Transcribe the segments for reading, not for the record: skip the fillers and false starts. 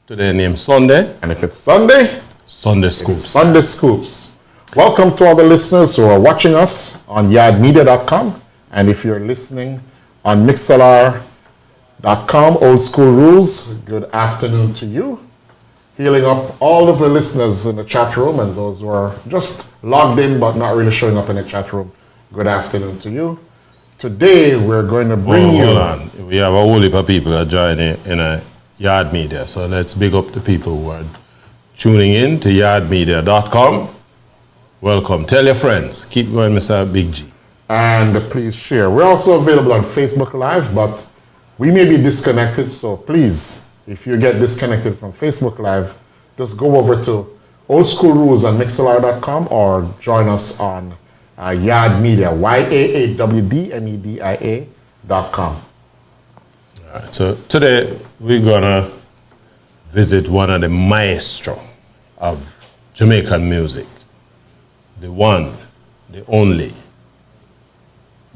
Today named Sunday. And if it's Sunday, Sunday Scoops. Sunday Scoops. Welcome to all the listeners who are watching us on yardmedia.com. And if you're listening on mixlr.com, Old School Rules, good afternoon to you. Healing up all of the listeners in the chat room and those who are just logged in but not really showing up in the chat room, good afternoon to you. Today we're going to bring you... Hold on. We have a whole heap of people that join in a Yard Media. So let's big up the people who are tuning in to yardmedia.com. Welcome. Tell your friends. Keep going, Mr. Big G. And please share. We're also available on Facebook Live, but we may be disconnected, so please, if you get disconnected from Facebook Live, just go over to Old School Rules on mixlr.com or join us on Yard Media, YAAWDMEDIA.com. All right, so today we're gonna visit one of the maestro of Jamaican music, the one, the only,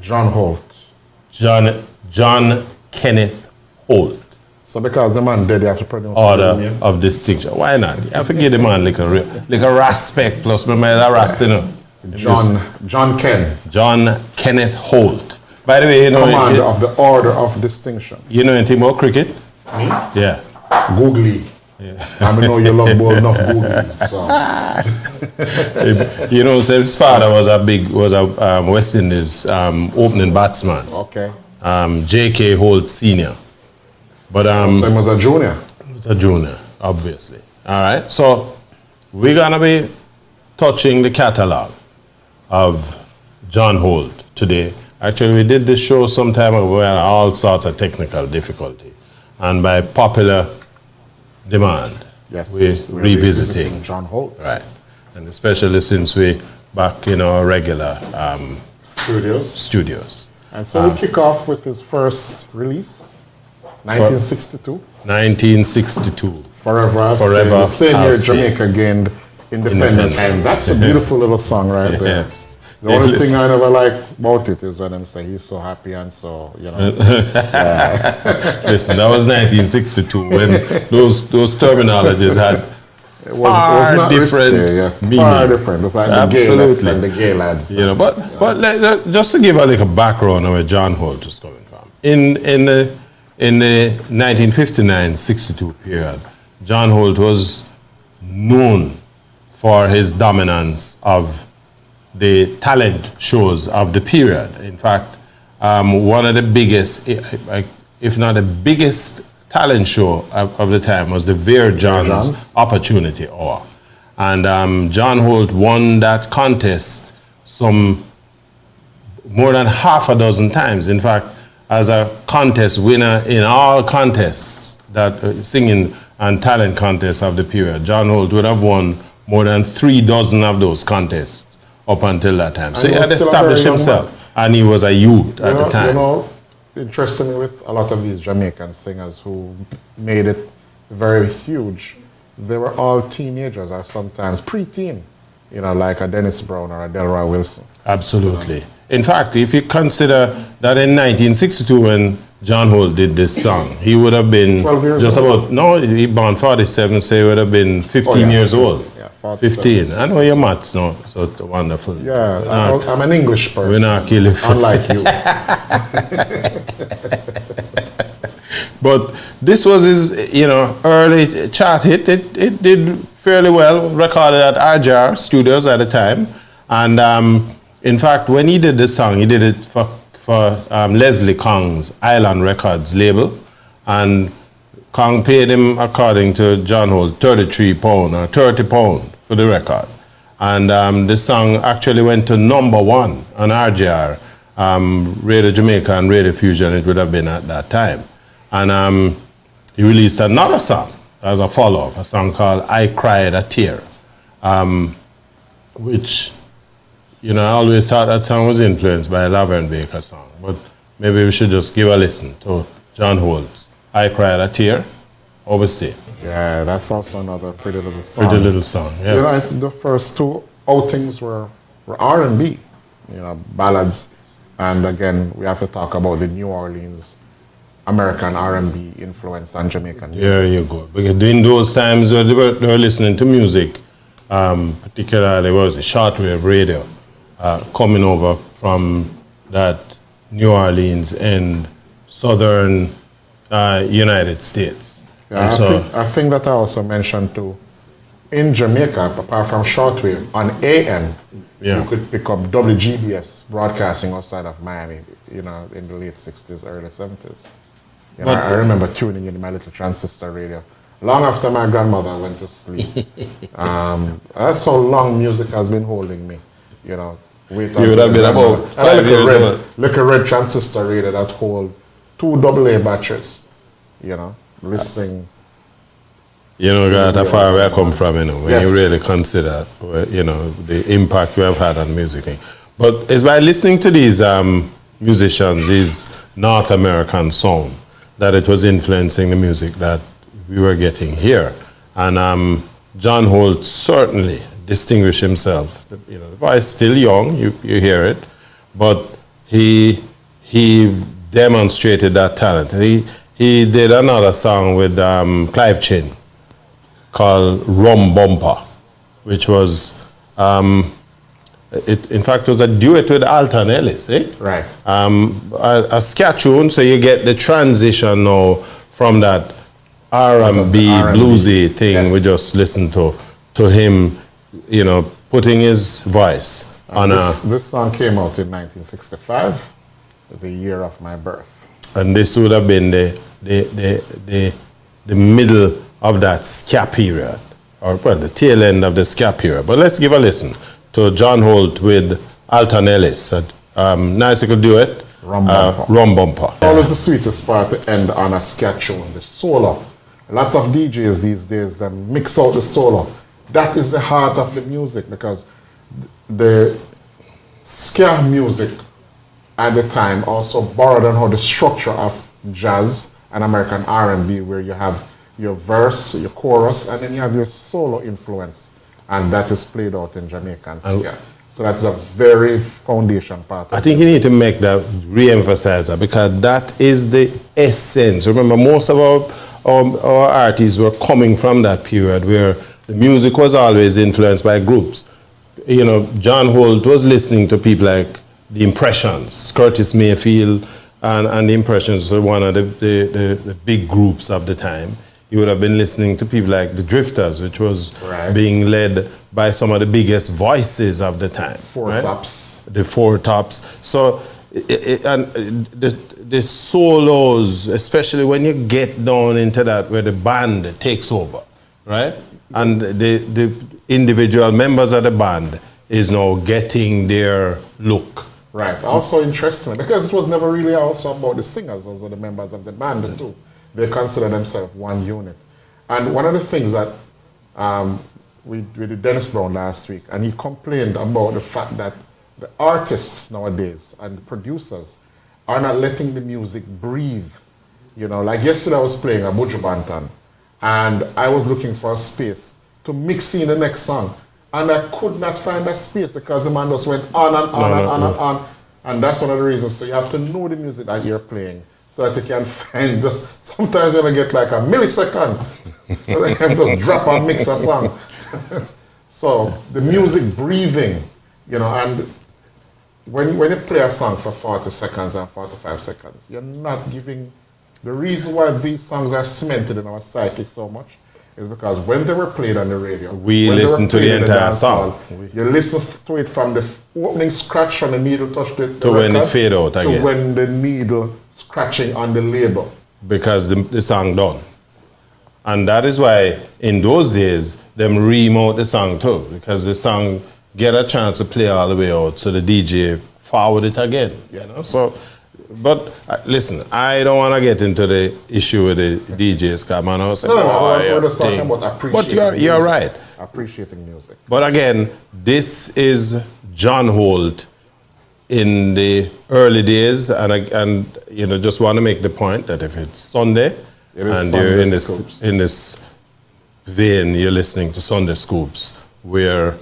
John Holt. John Kenneth Holt. So because the man dead, you have to pronounce Order of distinction. Why not? I forget the man like a respect plus my man ras, you know. John Kenneth Holt. By the way, you know, Commander of the Order of Distinction. You know anything about cricket? Me? Yeah. Googly. Yeah. I know you love ball enough googly. So. You know, so his father was a West Indies opening batsman. Okay. J.K. Holt Senior. But so he was a junior. He was a junior, obviously. All right. So we're gonna be touching the catalog of John Holt today. Actually, we did this show some time ago. We had all sorts of technical difficulty, and by popular demand, yes, we're revisiting John Holt. Right, and especially since we back in our regular studios. And so we kick off with his first release, 1962. 1962. Forever. The same year Jamaica gained independence. And that's a beautiful little song right there. Yes. The only thing I never like about it is when them say he's so happy and so, you know. Listen, that was 1962 when those terminologies had it was not different risky, far different. It was like the gay lads and the gay lads. You know, but just to give a little background on where John Holt is coming from. In the 1959-62 period, John Holt was known for his dominance of the talent shows of the period. In fact, one of the biggest, if not the biggest talent show of the time was the Vera John's Opportunity Hour. And John Holt won that contest some more than half a dozen times. In fact, as a contest winner in all contests, that singing and talent contests of the period, John Holt would have won more than 3 dozen of those contests up until that time. So he had established himself, and he was a youth at the time. You know, interestingly, with a lot of these Jamaican singers who made it very huge, they were all teenagers or sometimes pre-teen, you know, like a Dennis Brown or a Delroy Wilson. Absolutely. In fact, if you consider that in 1962 when John Holt did this song, he would have been just about, no, he born 47, so he would have been 15 years old. Yeah, 15. I know your maths now, so wonderful. Yeah, I'm an English person. We're not killing. Unlike you. But this was his, early chart hit. It did fairly well, recorded at RJR Studios at the time. And in fact, when he did this song, he did it for Leslie Kong's Island Records label. And Kong paid him, according to John Holt, £33 or £30 for the record. And this song actually went to #1 on RJR, Radio Jamaica and Radio Fusion, it would have been at that time. And he released another song as a follow-up, a song called I Cried a Tear, which, I always thought that song was influenced by a Laverne Baker song. But maybe we should just give a listen to John Holt's I Cried a Tear. Overstay. Yeah, that's also another pretty little song. Pretty little song, yeah. I think the first two outings were R&B, ballads. And again, we have to talk about the New Orleans American R&B influence on Jamaican music. There you go. Because in those times they were listening to music, particularly was a shortwave radio coming over from that New Orleans and southern United States. Yeah, I think that I also mentioned too, in Jamaica, apart from shortwave, on AM, you could pick up WGBS broadcasting outside of Miami, in the late 60s, early 70s. I remember tuning in my little transistor radio long after my grandmother went to sleep. That's how long music has been holding me. You would have been about 5 years old. Little red transistor radio that hold 2 AA batteries. Listening. Garth, how far where I come from, when you really consider, the impact we have had on music. But it's by listening to these musicians, these North American sound, that it was influencing the music that we were getting here. And John Holt certainly distinguished himself. The voice is still young, you hear it, but he demonstrated that talent. He did another song with Clive Chin called Rum Bumper, which was, in fact, was a duet with Alton Ellis, Right. A scat tune, so you get the transition now from that R&B bluesy thing. Yes. We just listened to him, putting his voice on this song came out in 1965, the year of my birth. And this would have been the middle of that ska period, or the tail end of the ska period. But let's give a listen to John Holt with Alton Ellis. Nice little duet, Rum Bumper. Always the sweetest part to end on a ska tune, the solo. Lots of DJs these days mix out the solo. That is the heart of the music, because the ska music at the time also borrowed on how the structure of jazz and American R&B, where you have your verse, your chorus, and then you have your solo influence, and that is played out in Jamaican ska. So that's a very foundation part. I think you need to make that, re-emphasize that, because that is the essence. Remember, most of our artists were coming from that period where the music was always influenced by groups. John Holt was listening to people like the Impressions, Curtis Mayfield, and the Impressions were one of the big groups of the time. You would have been listening to people like the Drifters, which was being led by some of the biggest voices of the time. Four Tops. The Four Tops. So, the solos, especially when you get down into that where the band takes over, right? And the individual members of the band is now getting their look. Right. Also interesting, because it was never really also about the singers, also the members of the band too. They consider themselves one unit. And one of the things that we did Dennis Brown last week, and he complained about the fact that the artists nowadays and the producers are not letting the music breathe. Like yesterday I was playing a Buju Banton, and I was looking for a space to mix in the next song. And I could not find that space because the man just went on and on and on and on. And that's one of the reasons. So you have to know the music that you're playing so that you can find this. Sometimes you're going to get like a millisecond. You have to just drop and mix a song. So the music breathing, and when you play a song for 40 seconds and 45 seconds, you're not giving. The reason why these songs are cemented in our psyche so much is because when they were played on the radio, we listen to the entire song. You listen to it from the opening scratch when the needle touched the to when it fade out again. To when the needle scratching on the label. Because the song done. And that is why in those days, them remote the song too, because the song get a chance to play all the way out, so the DJ forward it again. Yes. So, but listen, I don't want to get into the issue with the DJs, because man, I was saying, we're just talking about appreciating. But you're right. Appreciating music. But again, this is John Holt in the early days, and just want to make the point that if it's Sunday and you're in this vein, you're listening to Sunday Scoops, where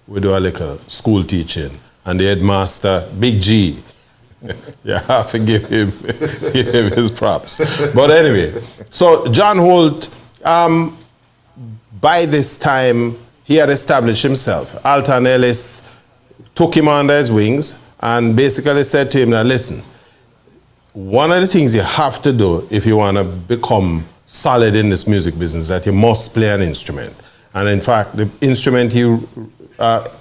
we do a little school teaching, and the headmaster, Big G, Yeah, I have to give him his props. But anyway, so John Holt, by this time, he had established himself. Alton Ellis took him under his wings and basically said to him, now listen, one of the things you have to do if you want to become solid in this music business, that you must play an instrument. And in fact, the instrument he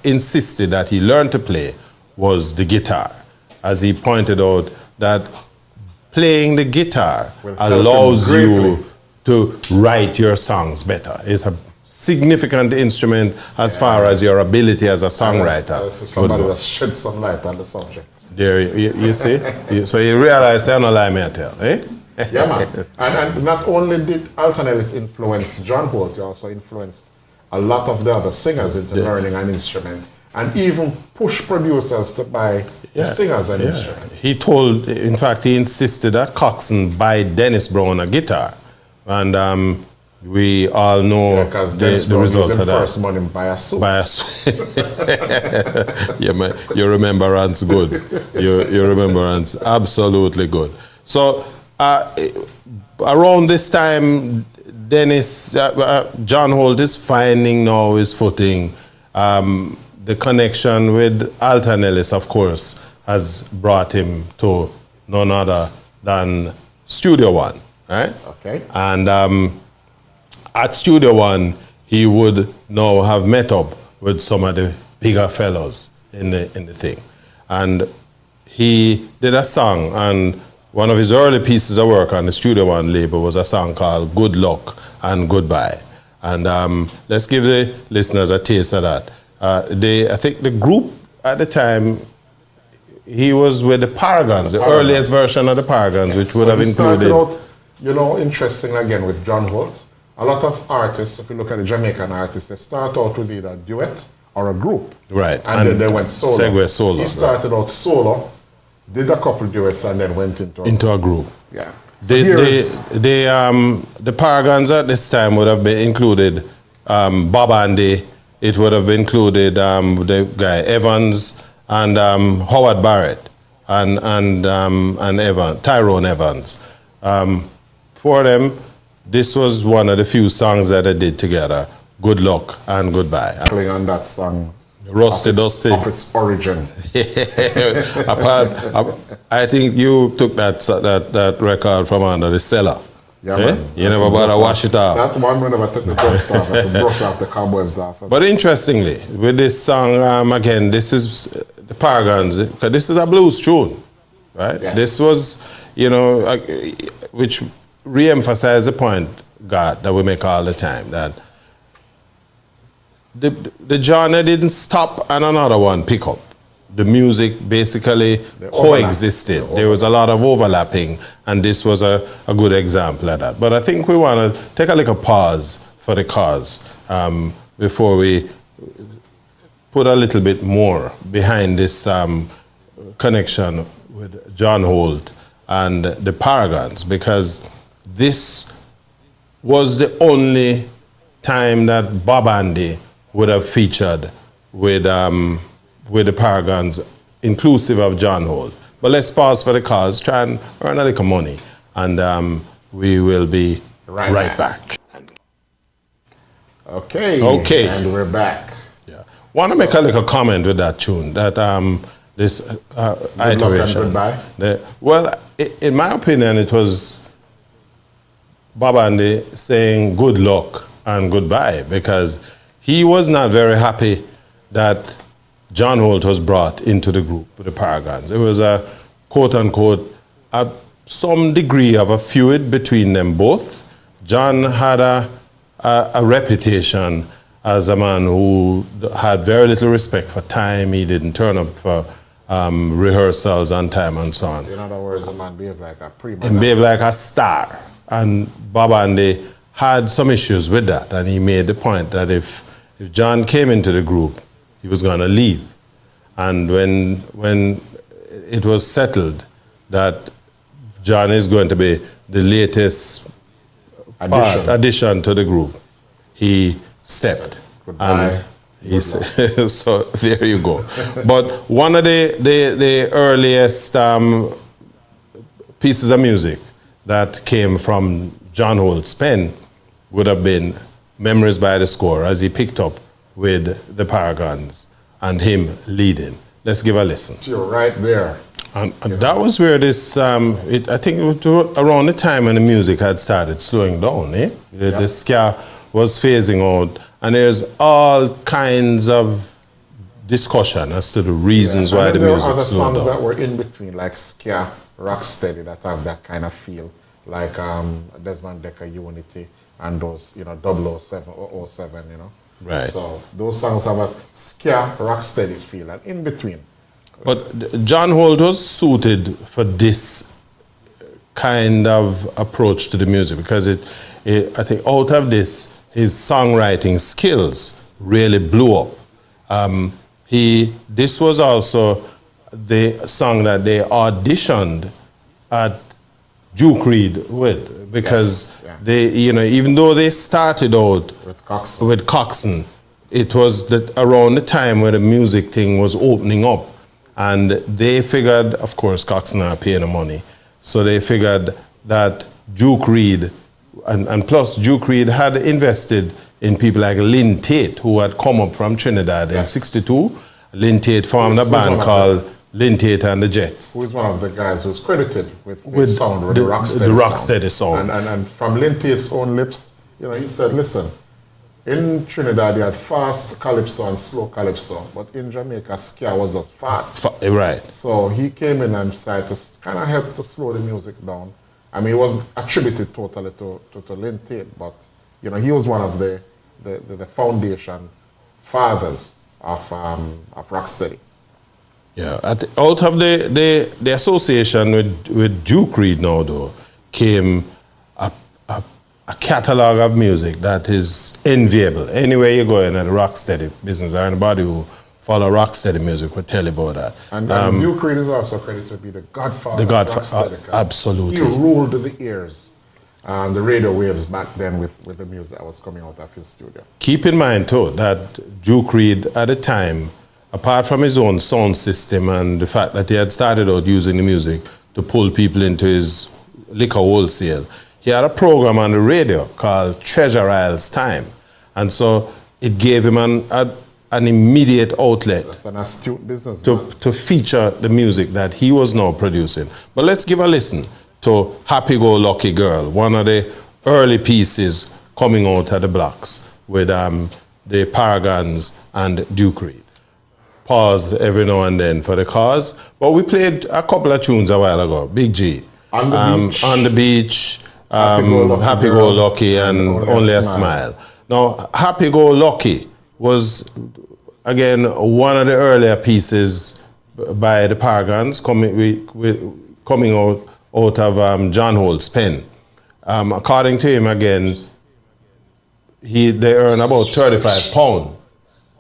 insisted that he learn to play was the guitar. As he pointed out, that playing the guitar allows you to write your songs better. It's a significant instrument as far as your ability as a songwriter. Somebody that shed some light on the subject. There, you see? So you realize I don't lie, me I tell, eh? Yeah, man. And not only did Alton Ellis influence John Holt, he also influenced a lot of the other singers into learning an instrument, and even push producers to buy the singers an instrument. He told, in fact, he insisted that Coxsone buy Dennis Brown a guitar. And we all know the result of that. First money by a suit. By a suit. Yeah, your remembrance good. Your remembrance absolutely good. So around this time, John Holt is finding now his footing. The connection with Alton Ellis, of course, has brought him to none other than Studio One, right? Okay. And at Studio One, he would now have met up with some of the bigger fellows in the thing. And he did a song, and one of his early pieces of work on the Studio One label was a song called Good Luck and Goodbye. And let's give the listeners a taste of that. I think the group at the time, he was with the Paragons, the earliest version of the Paragons, which would have included... Started out, you know, interesting again with John Holt. A lot of artists, if you look at the Jamaican artists, they start out with either a duet or a group. Right. And then they went solo. Segue solo. He started out solo, did a couple duets, and then went into a group. Yeah. So the Paragons at this time would have been included Bob Andy, it would have included the guy Evans and Howard Barrett and Tyrone Evans. For them, this was one of the few songs that they did together. Good Luck and Goodbye. Playing on that song. Rusty Dusty. Of its origin. I think you took that record from under the cellar. Yeah, man. You never bother wash it off. That one whenever I took the dust off, I could brush off the cobwebs off. But interestingly, with this song, again, this is the Paragons, because this is a blues tune, right? Yes. This was, which re-emphasized the point, Garth, that we make all the time, that the genre didn't stop and another one pick up. The music basically coexisted. There was a lot of overlapping, and this was a good example of that. But I think we want to take a little pause for the cause before we put a little bit more behind this connection with John Holt and the Paragons, because this was the only time that Bob Andy would have featured with the Paragons, inclusive of John Holt. But let's pause for the cause, try and earn a little money, and we will be right back. Okay. And we're back. Yeah. Want to make a little comment with that tune, that this iteration. Well, in my opinion, it was Bob Andy saying good luck and goodbye, because he was not very happy that John Holt was brought into the group with the Paragons. It was a quote-unquote some degree of a feud between them both. John had a reputation as a man who had very little respect for time. He didn't turn up for rehearsals on time and so on. In other words, a man behaved like a prima. And behaved like a star. And Bob Andy had some issues with that, and he made the point that if John came into the group, he was going to leave. And when it was settled that John is going to be the latest addition to the group, he stepped. Goodbye. So there you go. But one of the earliest pieces of music that came from John Holt's pen would have been Memories by the Score, as he picked up with the Paragons and him leading. Let's give a listen. You're right there. And that was where this, I think it was around the time when the music had started slowing down, eh? The ska was phasing out, and there's all kinds of discussion as to the reasons why the music slowed down. There are other songs that were in between, like ska, rocksteady, that have that kind of feel, like Desmond Dekker, Unity, and those, 007, 007, Right. So those songs have a ska, rocksteady feel, and in between. But John Holt was suited for this kind of approach to the music because I think out of this, his songwriting skills really blew up. This was also the song that they auditioned at Duke Reid with, because they, even though they started out with Coxsone, it was around the time where the music thing was opening up. And they figured, of course, Coxsone not paying the money. So they figured that Duke Reid, and plus Duke Reid had invested in people like Lynn Tate, who had come up from Trinidad in '62. Lynn Tate formed a band called Lynn Tate and the Jets. Who is one of the guys who's credited with the sound, with the rocksteady sound. And from Lynn Tate's own lips, he said, listen, in Trinidad, you had fast calypso and slow calypso, but in Jamaica, ska was just fast. Right. So he came in and tried to kind of help to slow the music down. I mean, it was attributed totally to Lynn Tate, but he was one of the foundation fathers of rocksteady. Yeah, out of the association with Duke Reid now, though, came a catalog of music that is enviable. Anywhere you go in the rocksteady business, or anybody who follow rocksteady music will tell you about that. And Duke Reid is also credited to be the godfather of rocksteady. Absolutely. He ruled the ears, the radio waves back then with the music that was coming out of his studio. Keep in mind, too, that Duke Reid at the time, apart from his own sound system and the fact that he had started out using the music to pull people into his liquor wholesale, he had a program on the radio called Treasure Isles Time. And so it gave him an immediate outlet. That's an astute business to feature the music that he was now producing. But let's give a listen to Happy Go Lucky Girl, one of the early pieces coming out of the blocks with the Paragons and Duke Reid. Pause every now and then for the cause. But we played a couple of tunes a while ago. Big G. On the Beach. Happy Go Lucky and Only a Smile. Now, Happy Go Lucky was, again, one of the earlier pieces by the Paragons coming out of John Holt's pen. According to him, again, they earn about £35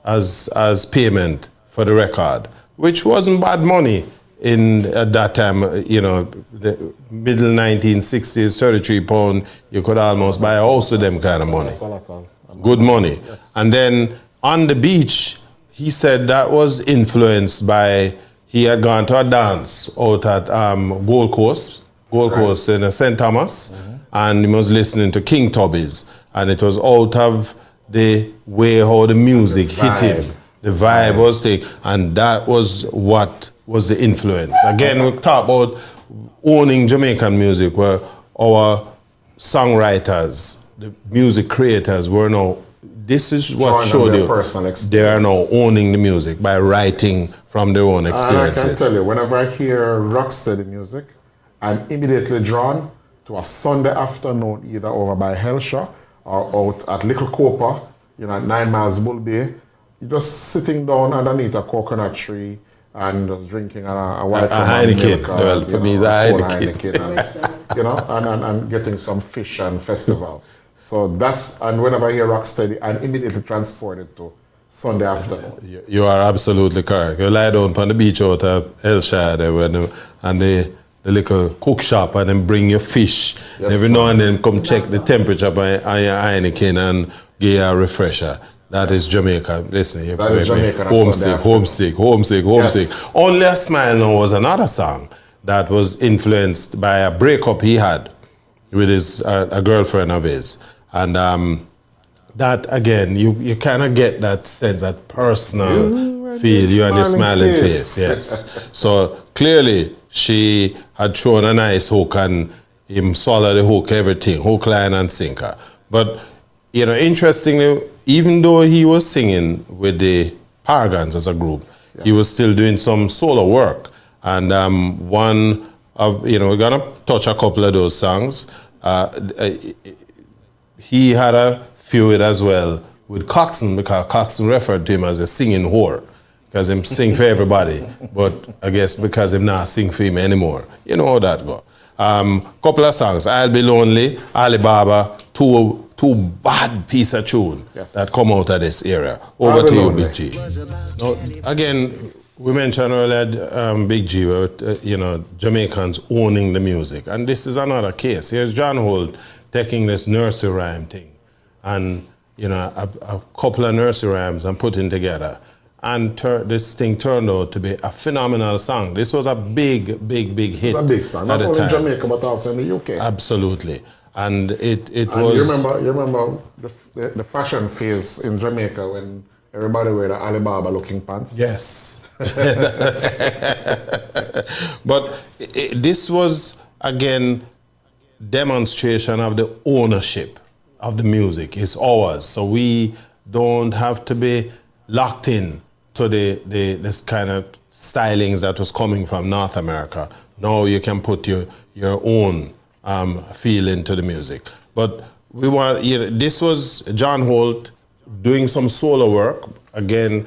as payment for the record, which wasn't bad money at that time. The middle 1960s, £33, you could almost buy a house with them kind of money. Good money. Yes. And then On the Beach, he said that was influenced by, he had gone to a dance out at Gold Coast in St. Thomas, and he was listening to King Tubby's, and it was out of the way how the music hit him. The vibe was there, and that was what was the influence. Again, we talk about owning Jamaican music, where our songwriters, the music creators were now, this is what showed you, they are now owning the music by writing from their own experiences. And I can tell you, whenever I hear rocksteady music, I'm immediately drawn to a Sunday afternoon, either over by Hellshaw or out at Little Copa, at 9 Miles Bull Bay. You're just sitting down underneath a coconut tree and just drinking a white Heineken. Well, for me, the Heineken, and getting some fish and festival. So and whenever I hear rocksteady, I'm immediately transported to Sunday afternoon. You are absolutely correct. You lie down on the beach out of Hellshire and the little cook shop, and then bring your fish. Every now and then come check the temperature on your Heineken and give you a refresher. That is Jamaica. Listen, you That is Jamaica. Homesick. Yes. Only a Smile Now was another song that was influenced by a breakup he had with his a girlfriend of his, and that again, you kind of get that sense, that personal feel. You and your smiling face. Yes. So clearly, she had thrown a nice hook, and him swallow the hook, everything, hook, line, and sinker. But you know, interestingly, even though he was singing with the Paragons as a group, he was still doing some solo work. And one of, you know, we're gonna touch a couple of those songs. He had a feud as well with Coxsone, because Coxsone referred to him as a singing whore, because him sing for everybody, but I guess because him not sing for him anymore. You know how that go. Couple of songs, I'll Be Lonely, Alibaba, two bad piece of tune that come out of this area. Over to you, Big G. Now, again, we mentioned earlier, Big G, you know, Jamaicans owning the music. And this is another case. Here's John Holt taking this nursery rhyme thing and, you know, a couple of nursery rhymes and putting together. And this thing turned out to be a phenomenal song. This was a big hit. It's a big song, not only in Jamaica, but also in the UK. Absolutely. And it and was... You remember the fashion phase in Jamaica when everybody wear the Alibaba looking pants? Yes. But this was, again, demonstration of the ownership of the music. It's ours. So we don't have to be locked in to this kind of stylings that was coming from North America. Now you can put your own feel into the music. But we want, you know, this was John Holt doing some solo work, again,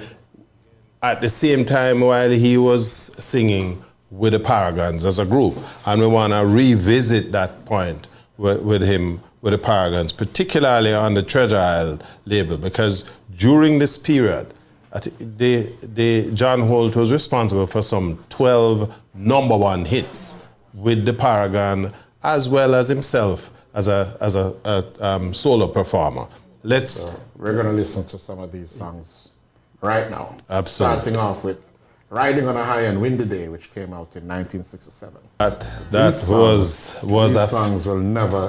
at the same time while he was singing with the Paragons as a group. And we want to revisit that point with him, with the Paragons, particularly on the Treasure Isle label, because during this period, John Holt was responsible for some 12 #1 hits with the Paragon, as well as himself as a solo performer. We're going to listen to some of these songs right now. Absolutely. Starting off with Riding on a High and Windy Day, which came out in 1967. These songs will never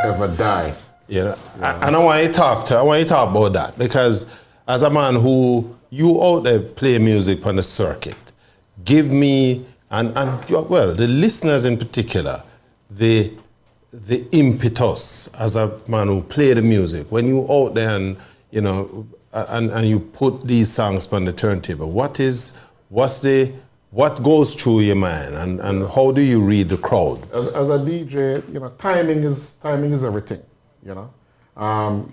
ever die. Yeah. And I want you to talk about that, because as a man who you out there play music on the circuit, give me and well, the listeners in particular, the impetus as a man who play the music when you out there and you know and you put these songs on the turntable. What goes through your mind, and how do you read the crowd? As a DJ, you know, timing is everything. You know,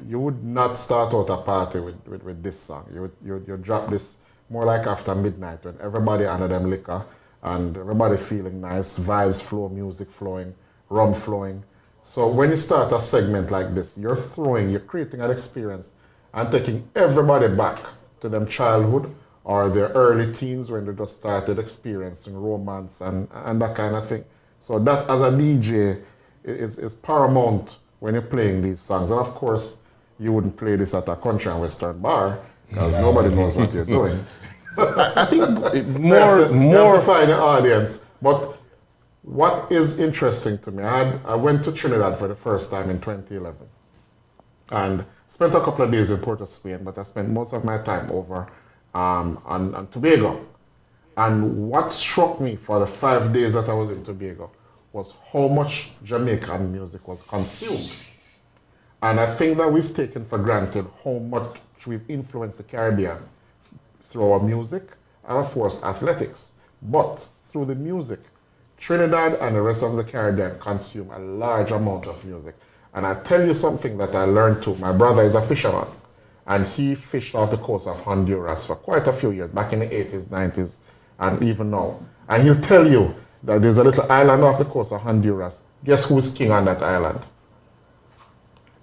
you would not start out a party with this song. You would drop this more like after midnight when everybody under them liquor and everybody feeling nice, vibes flow, music flowing, rum flowing. So when you start a segment like this, you're creating an experience and taking everybody back to them childhood or their early teens when they just started experiencing romance and that kind of thing. So that as a DJ is paramount when you're playing these songs. And of course, you wouldn't play this at a country and western bar because nobody knows what you're doing. I think you have to find an audience. But what is interesting to me, I went to Trinidad for the first time in 2011 and spent a couple of days in Port of Spain, but I spent most of my time over on Tobago. And what struck me for the 5 days that I was in Tobago was how much Jamaican music was consumed. And I think that we've taken for granted how much we've influenced the Caribbean through our music and of course athletics. But through the music, Trinidad and the rest of the Caribbean consume a large amount of music. And I tell you something that I learned too. My brother is a fisherman and he fished off the coast of Honduras for quite a few years, back in the 80s, 90s, and even now. And he'll tell you that there's a little island off the coast of Honduras. Guess who's king on that island?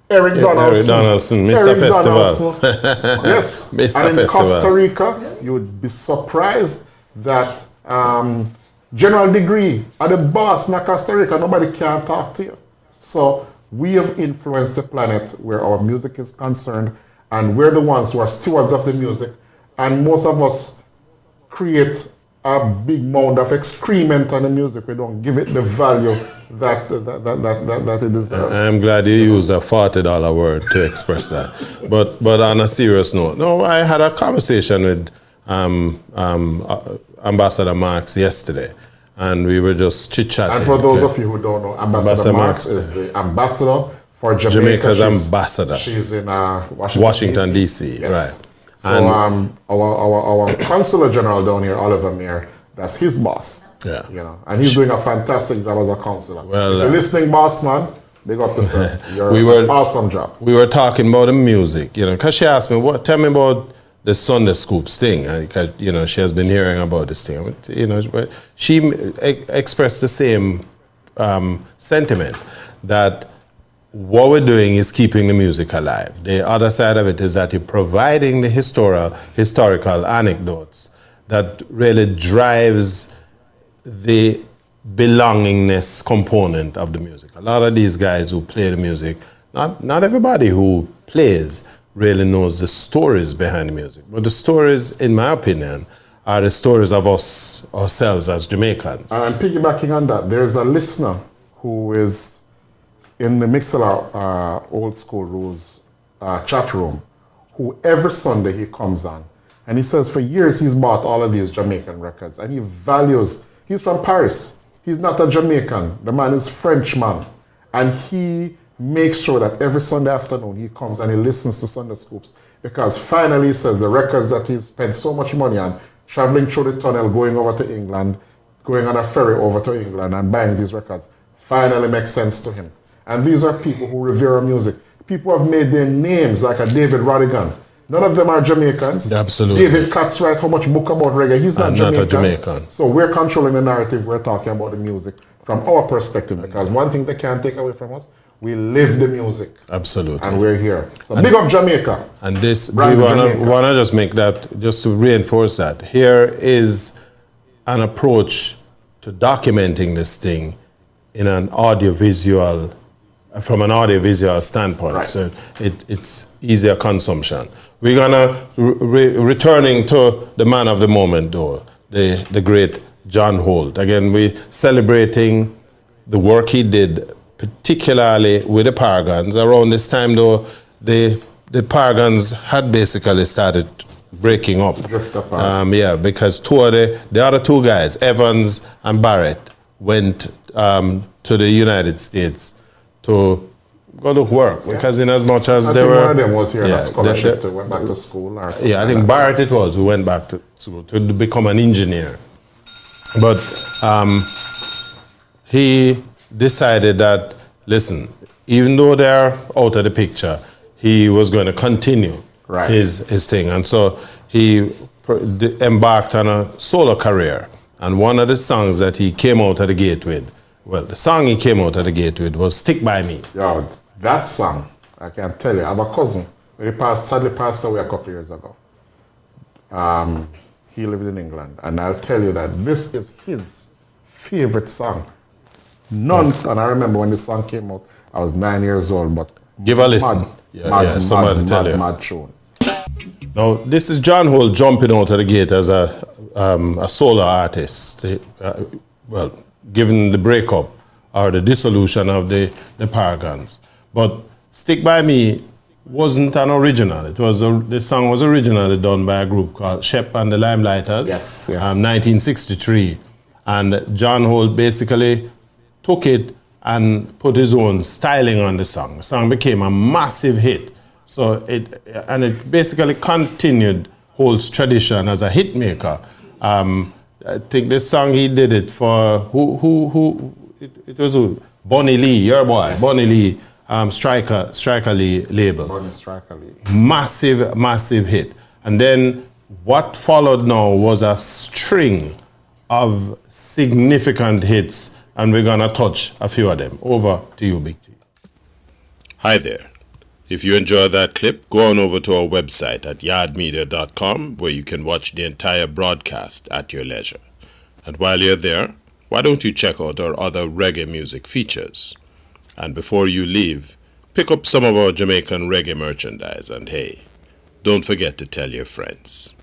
Eric Donaldson. Mr. Festival. Yes. Mr. And in Festival. Costa Rica, you would be surprised that General Degree are the boss in Costa Rica. Nobody can talk to you. So we have influenced the planet where our music is concerned. and we're the ones who are stewards of the music, and most of us create a big mound of excrement on the music. We don't give it the value that it deserves. I'm glad you used a $40 word to express that. But on a serious note, no, I had a conversation with Ambassador Marks yesterday, and we were just chit-chatting. And for those of you who don't know, Ambassador Marks is the ambassador for Jamaica. Jamaica's ambassador. She's in Washington, D.C. Yes. Right. So our Consular General down here, Oliver Mayer, that's his boss. Yeah. You know, and he's doing a fantastic job as a consular. Well, if you're listening, boss man, big up yourself. You're an awesome job. We were talking about the music, you know, because she asked me, tell me about the Sunday Scoops thing. Because, you know, she has been hearing about this thing. You know, she expressed the same sentiment that what we're doing is keeping the music alive. The other side of it is that you're providing the historical anecdotes that really drives the belongingness component of the music. A lot of these guys who play the music, not everybody who plays really knows the stories behind the music. But the stories, in my opinion, are the stories of ourselves as Jamaicans. And piggybacking on that, there's a listener who is in the Mixler Old School Rules chat room, who every Sunday he comes on, and he says for years he's bought all of these Jamaican records, and he values, he's from Paris, he's not a Jamaican, the man is Frenchman, and he makes sure that every Sunday afternoon he comes and he listens to Sunday Scoops, because finally he says the records that he's spent so much money on, traveling through the tunnel, going over to England, going on a ferry over to England and buying these records, finally makes sense to him. And these are people who revere music. People who have made their names, like a David Rodigan. None of them are Jamaicans. Absolutely. David Cartwright, how much book about reggae? He's not Jamaican. Not a Jamaican. So we're controlling the narrative. We're talking about the music from our perspective, because one thing they can't take away from us, we live the music. Absolutely. And we're here. So big up Jamaica. And this, we want to just make that, just to reinforce that. Here is an approach to documenting this thing in an audiovisual, from an audiovisual standpoint. Right. So it's easier consumption. We're gonna returning to the man of the moment, though, the great John Holt. Again, we're celebrating the work he did, particularly with the Paragons. Around this time, though, the Paragons had basically started breaking up. Drift apart. Yeah, because two of the other two guys, Evans and Barrett, went to the United States to go to work, because in as much as they were... one of them was here on a scholarship, went back to school. Or yeah, I think Barrett it was, who went back to school to become an engineer. But he decided that, listen, even though they're out of the picture, he was going to continue his thing. And so he embarked on a solo career. And one of the songs that he came out of the gate with, well, the song he came out of the gate with was Stick By Me. Yo, that song, I can tell you, I have a cousin, he sadly passed away a couple of years ago. He lived in England, and I'll tell you that this is his favorite song. And I remember when this song came out, I was 9 years old, but give a listen. Mad tune. Now, this is John Holt jumping out of the gate as a solo artist. Well, given the breakup or the dissolution of the Paragons. But Stick By Me wasn't an original. The song was originally done by a group called Shep and the Limelighters. Yes. 1963. And John Holt basically took it and put his own styling on the song. The song became a massive hit. So it basically continued Holt's tradition as a hit maker. I think this song he did it for it was Bonnie Lee, your boy, yes. Bonnie Lee, Striker Lee label. Bonnie Striker Lee. Massive hit. And then what followed now was a string of significant hits, and we're gonna touch a few of them. Over to you, Big T. Hi there. If you enjoyed that clip, go on over to our website at yardmedia.com, where you can watch the entire broadcast at your leisure. And while you're there, why don't you check out our other reggae music features? And before you leave, pick up some of our Jamaican reggae merchandise, and hey, Don't forget to tell your friends.